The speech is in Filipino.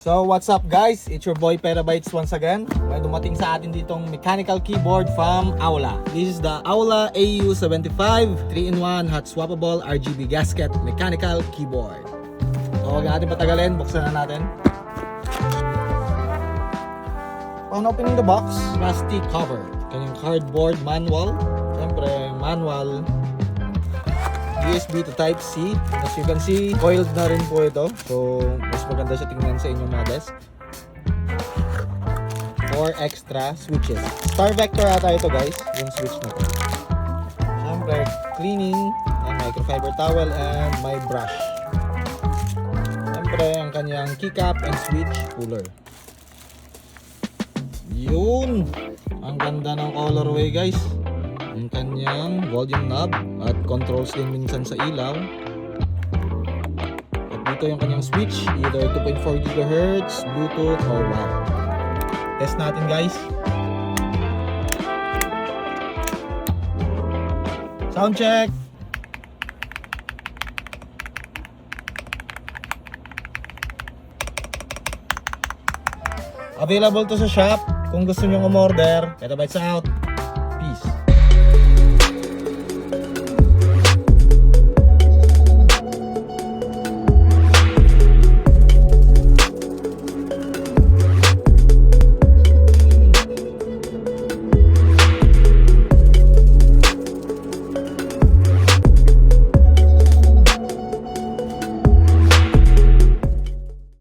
So what's up guys, it's your boy Perabytes once again. May dumating sa atin ditong mechanical keyboard from Aula. This is the Aula AU75 3-in-1 hot swappable RGB gasket mechanical keyboard. So huwag natin patagalin, buksan na natin. On opening the box, plastic cover, kanyang cardboard manual, siyempre manual, USB to Type-C. As you can see, coiled na rin po ito. So, mas maganda siya tingnan sa inyong mga desk. 4 extra switches. Star Vector ata ito guys, yung switch na to. Siyempre, cleaning, and microfiber towel, and my brush. Siyempre, ang kanyang keycap and switch puller. Yun! Ang ganda ng colorway guys. Ang kanyang volume knob at controls din minsan sa ilaw. At dito yung kanyang switch, either 2.4 GHz, Bluetooth, or what. Test natin guys. Sound check. Available to sa shop. Kung gusto nyo umorder, Perabytes out.